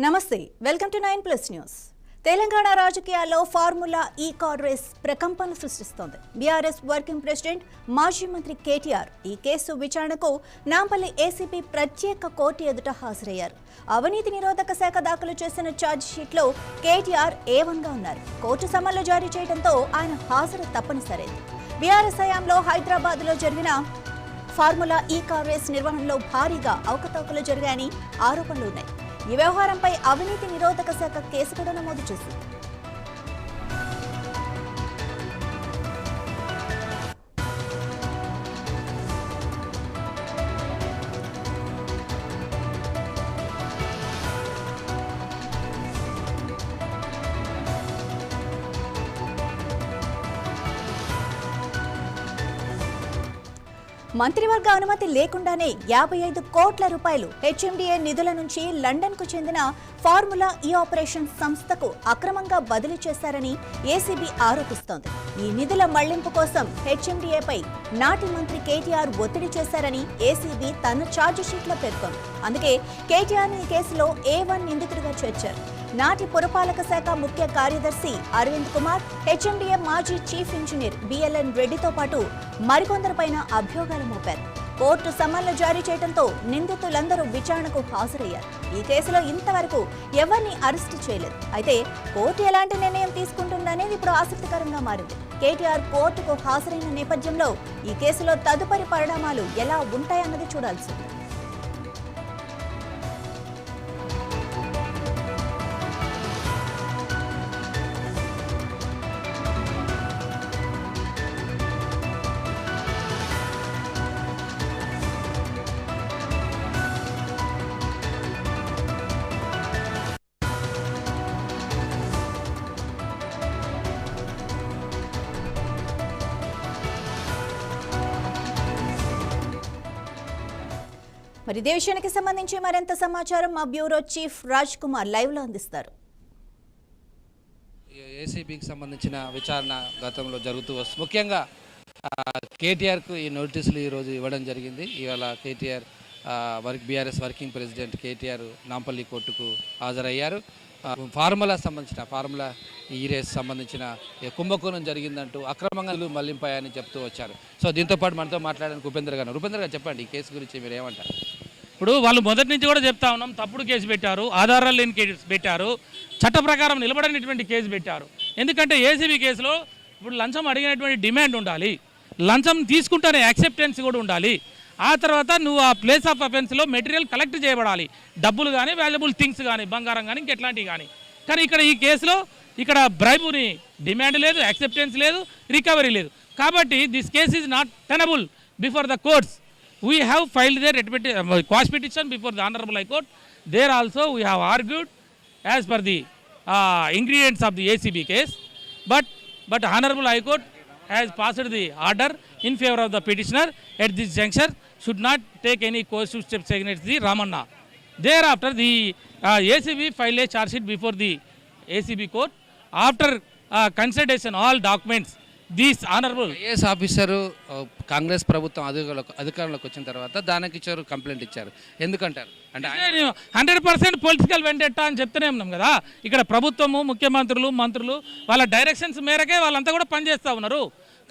నమస్తే welcome to 9+ news. Telangana రాజకీయాల్లో formula ఈ కార్ రేస్ ప్రకంపనలు సృష్టిస్తోంది. బీఆర్ఎస్ వర్కింగ్ ప్రెసిడెంట్ మాజీ మంత్రి కేటీఆర్ ఈ కేసు విచారణకు నాంపల్లి ఏసీపీ ప్రత్యేక కోర్టు ఎదుట హాజరయ్యారు. అవినీతి నిరోధక శాఖ దాఖలు చేసిన ఛార్జ్ షీట్లో కేటీఆర్ A1గా ఉన్నారు. కోర్టు సమన్లు జారీ చేయడంతో ఆయన హాజరు తప్పనిసరైంది. బీఆర్ఎస్ హయాంలో హైదరాబాద్లో జరిగిన ఫార్ములా ఈ కార్ రేస్ నిర్వహణలో భారీగా అవకతవకలు జరిగాయని ఆరోపణలు ఉన్నాయి. ఈ వ్యవహారంపై అవినీతి నిరోధక శాఖ కేసు కూడా నమోదు చేసింది. మంత్రివర్గ అనుమతి లేకుండానే 55 కోట్ల రూపాయలు హెచ్ఎండిఏ నిధుల నుంచి లండన్కు చెందిన ఫార్ములా ఈ ఆపరేషన్ సంస్థకు అక్రమంగా బదిలీ చేశారని ఏసీబీ ఆరోపిస్తోంది. ఈ నిధుల మళ్లింపు కోసం హెచ్ఎండిఏపై నాటి మంత్రి కేటీఆర్ ఒత్తిడి చేశారని ఏసీబీ తన ఛార్జ్ షీట్లో పేర్కొంది. అందుకే కేటీఆర్ ఈ కేసులో A1 నిందితుడిగా చేర్చారు. నాటి పురపాలక శాఖ ముఖ్య కార్యదర్శి అరవింద్ కుమార్, హెచ్ఎండిఏ మాజీ చీఫ్ ఇంజనీర్ బిఎల్ఎన్ రెడ్డితో పాటు మరికొందరిపైన అభియోగాలు మోపారు. కోర్టు సమన్లు జారీ చేయడంతో నిందితులందరూ విచారణకు హాజరయ్యారు. ఈ కేసులో ఇంతవరకు ఎవరిని అరెస్టు చేయలేదు. అయితే కోర్టు ఎలాంటి నిర్ణయం తీసుకుంటుందనేది ఇప్పుడు ఆసక్తికరంగా మారింది. కేటీఆర్ కోర్టుకు హాజరైన నేపథ్యంలో ఈ కేసులో తదుపరి పరిణామాలు ఎలా ఉంటాయన్నది చూడాల్సింది. మరి ఇదే విషయానికి సంబంధించి మరింత సమాచారం మా bureau chief Raj Kumar live లో అందిస్తారు. ఏసీబీకి సంబంధించిన విచారణ గతంలో జరుగుతూ వస్తుంది. ముఖ్యంగా కేటీఆర్కు ఈ నోటీసులు ఈరోజు ఇవ్వడం జరిగింది. ఇవాళ KTR BRS working president KTR Nampally కోర్టుకు హాజరయ్యారు. ఫార్ములా ఈ రేస్ సంబంధించిన కుంభకోణం జరిగిందంటూ అక్రమంగా మళ్లింపాయని చెప్తూ వచ్చారు. సో దీంతో పాటు మనతో మాట్లాడడానికి ఉపేంద్ర గారు చెప్పండి, ఈ కేసు గురించి మీరు ఏమంటారు? ఇప్పుడు వాళ్ళు మొదటి నుంచి కూడా చెప్తా ఉన్నాం, తప్పుడు కేసు పెట్టారు, ఆధారాలు లేని కేసు పెట్టారు, చట్ట ప్రకారం నిలబడినటువంటి కేసు పెట్టారు. ఎందుకంటే ఏసీబీ కేసులో ఇప్పుడు లంచం అడిగినటువంటి డిమాండ్ ఉండాలి, లంచం తీసుకుంటానే యాక్సెప్టెన్స్ కూడా ఉండాలి. ఆ తర్వాత నువ్వు ఆ ప్లేస్ ఆఫ్ అఫెన్స్లో మెటీరియల్ కలెక్ట్ చేయబడాలి, డబ్బులు కానీ వాల్యుబుల్ థింగ్స్ కానీ బంగారం కానీ ఇంకెట్లాంటివి కానీ. కానీ ఇక్కడ ఈ కేసులో ఇక్కడ బ్రైబుని డిమాండ్ లేదు, యాక్సెప్టెన్స్ లేదు, రికవరీ లేదు. కాబట్టి this case is not tenable before the courts. We have filed their quash petition before the Honorable High Court. There also we have argued as per the ingredients of the ACB case. But Honorable High Court has passed the order in favor of the petitioner at this juncture should not take any coercive steps against the Ramanna. Thereafter the ACB filed a charge sheet before the ACB court. After consideration all documents, these honourable IAS officer Congress ప్రభుత్వం అధికారంలోకి వచ్చిన తర్వాత దానికి complaint ఇచ్చారు. ఎందుకంటారు అంటే 100% political వెండెట్టా అని చెప్తూనే ఉన్నాం కదా. ఇక్కడ ప్రభుత్వము, ముఖ్యమంత్రులు, మంత్రులు వాళ్ళ డైరెక్షన్స్ మేరకే వాళ్ళంతా కూడా పనిచేస్తూ ఉన్నారు.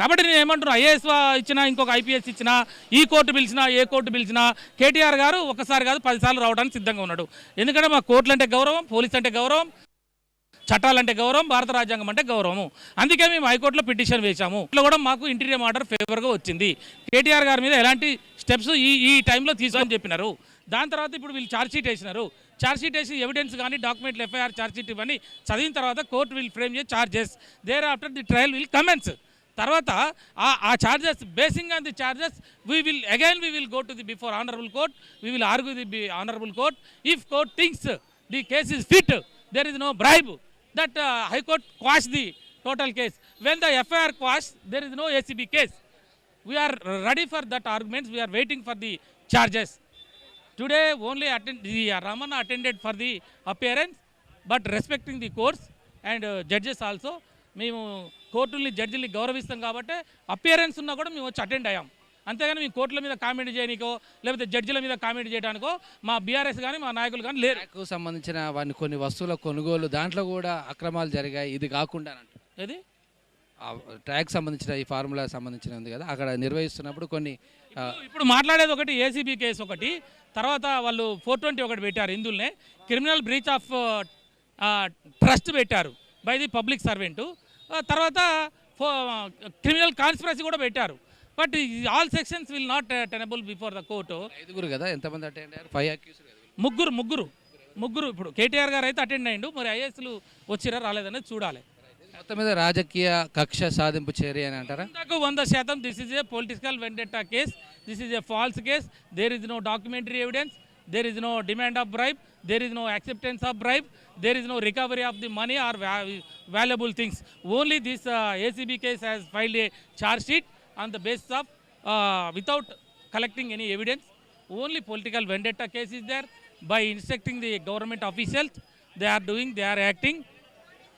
కాబట్టి నేను ఏమంటున్నా, ఐఏఎస్ ఇచ్చినా, ఇంకొక ఐపీఎస్ ఇచ్చినా, ఈ కోర్టు పిలిచినా, ఏ కోర్టు పిలిచినా కేటీఆర్ గారు ఒకసారి కాదు 10 సార్లు రావడానికి సిద్ధంగా ఉన్నాడు. ఎందుకంటే మా కోర్టులు అంటే గౌరవం, పోలీస్ అంటే గౌరవం, చట్టాలంటే గౌరవం, భారత రాజ్యాంగం అంటే గౌరవము. అందుకే మేము హైకోర్టులో పిటిషన్ వేశాము. ఇట్లా కూడా మాకు ఇంటీరియం ఆర్డర్ ఫేవర్గా వచ్చింది. కేటీఆర్ గారి మీద ఎలాంటి స్టెప్స్ ఈ టైంలో తీసుకొని చెప్పినారు. దాని తర్వాత ఇప్పుడు వీళ్ళు ఛార్జ్షీట్ వేసినారు. ఛార్జ్షీట్ వేసి ఎవిడెన్స్ కానీ డాక్యుమెంట్లు ఎఫ్ఐఆర్ ఛార్జ్షీట్ ఇవన్నీ చదివిన తర్వాత కోర్టు విల్ ఫ్రేమ్ చేసి charges. There after the trial will commence. తర్వాత ఆ charges basing on the charges we will go to the before honourable court. We will argue the honourable court. If court thinks the case is fit, there is no bribe, that High Court quash the total case. When the FIR quash, there is no ACB case. We are ready for that arguments. We are waiting for the charges. Today only Ramanna attended for the appearance, but respecting the courts and judges also. మేము కోర్టుల్ని, జడ్జిల్ని గౌరవిస్తాం కాబట్టి appearance ఉన్నా కూడా మేము వచ్చి attend అయ్యాం. అంతేగాని మీ కోర్టుల మీద కామెంట్ చేయడానికో లేకపోతే జడ్జిల మీద కామెంట్ చేయడానికో మా బీఆర్ఎస్ కానీ మా నాయకులు కానీ లేరు. ట్యాక్కు సంబంధించిన కొన్ని వస్తువుల కొనుగోలు దాంట్లో కూడా అక్రమాలు జరిగాయి, ఇది కాకుండా ఏది ట్యాక్స్ సంబంధించిన ఈ ఫార్ములా సంబంధించిన ఉంది కదా, అక్కడ నిర్వహిస్తున్నప్పుడు కొన్ని ఇప్పుడు మాట్లాడేది ఒకటి ఏసీబీ కేసు ఒకటి, తర్వాత వాళ్ళు 420 ఒకటి పెట్టారు, ఇందులోనే క్రిమినల్ బ్రీచ్ ఆఫ్ ట్రస్ట్ పెట్టారు బై ది పబ్లిక్ సర్వెంట్, తర్వాత క్రిమినల్ కాన్స్పిరసీ కూడా పెట్టారు. But all sections will not tenable before the court. 5 కదా, ఎంతమంది అటెండ్ అయ్యారు? 5 అక్యూజ్డ్. ముగ్గురు ఇప్పుడు కేటీఆర్ గారు అయితే అటెండ్ అయ్యిండు, మరి ఐఏఎస్లు వచ్చిరా రాలేదనేది చూడాలి. మొత్తం మీద రాజకీయ కక్ష సాధింపు చర్య అని అంటారా? 100% this is a political vendetta case, this is a false case. There is no documentary evidence, there is no demand of bribe, there is no acceptance of bribe, there is no recovery of the money or valuable things. Only this ACB case has filed a charge sheet on the basis of without collecting any evidence. Only political vendetta case is there. By instructing the government officials, they are acting.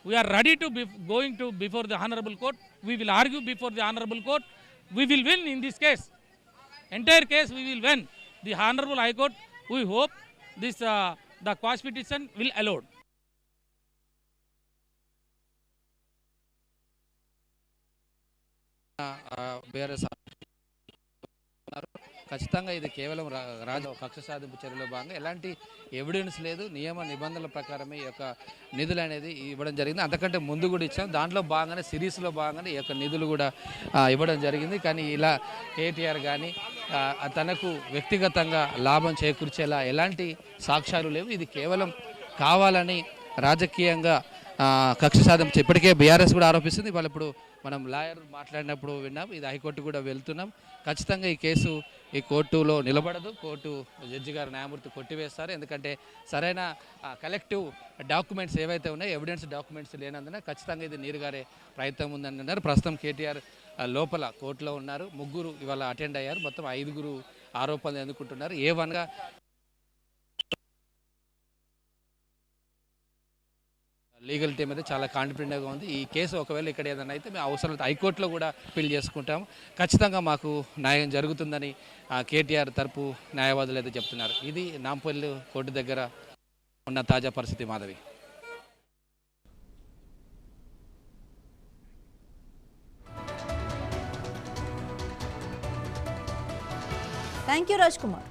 We are ready to be going to before the honorable court. We will argue before the honorable court. We will win in this case. Entire case we will win. The honorable high court, we hope this the quash petition will allow. BRS ఖచ్చితంగా ఇది కేవలం కక్ష సాధింపు చర్యలో భాగంగా ఎలాంటి evidence లేదు, నియమ నిబంధనల ప్రకారమే ఈ యొక్క నిధులు అనేది ఇవ్వడం జరిగింది. అంతకంటే ముందు కూడా ఇచ్చాం, దాంట్లో భాగంగానే సిరీస్లో భాగంగానే ఈ యొక్క నిధులు కూడా ఇవ్వడం జరిగింది. కానీ ఇలా కేటీఆర్ కానీ తనకు వ్యక్తిగతంగా లాభం చేకూర్చేలా ఎలాంటి సాక్ష్యాలు లేవు. ఇది కేవలం కావాలని రాజకీయంగా కక్ష సాధింపు ఇప్పటికే బీఆర్ఎస్ కూడా ఆరోపిస్తుంది. వాళ్ళు ఇప్పుడు మనం లాయర్ మాట్లాడినప్పుడు విన్నాం, ఇది హైకోర్టు కూడా వెళ్తున్నాం. ఖచ్చితంగా ఈ కేసు ఈ కోర్టులో నిలబడదు, కోర్టు జడ్జి గారు న్యాయమూర్తి కొట్టివేస్తారు. ఎందుకంటే సరైన కలెక్టివ్ డాక్యుమెంట్స్ ఏవైతే ఉన్నాయో ఎవిడెన్స్ డాక్యుమెంట్స్ లేనందున ఖచ్చితంగా ఇది నీరుగారే ప్రయత్నం ఉందని అన్నారు. ప్రస్తుతం కేటీఆర్ లోపల కోర్టులో ఉన్నారు. 3 ఇవాళ అటెండ్ అయ్యారు. మొత్తం 5 ఆరోపణలు ఎదుర్కొంటున్నారు. A1గా లీగల్ టీమ్ అయితే చాలా కాన్ఫిడెంట్గా ఉంది. ఈ కేసు ఒకవేళ ఇక్కడ ఏదైనా అయితే మేము అవసరం హైకోర్టులో కూడా అప్పీల్ చేసుకుంటాము. ఖచ్చితంగా మాకు న్యాయం జరుగుతుందని కేటీఆర్ తరపు న్యాయవాదులు అయితే చెప్తున్నారు. ఇది నాంపల్లి కోర్టు దగ్గర ఉన్న తాజా పరిస్థితి. మాధవి. Thank you Raj Kumar.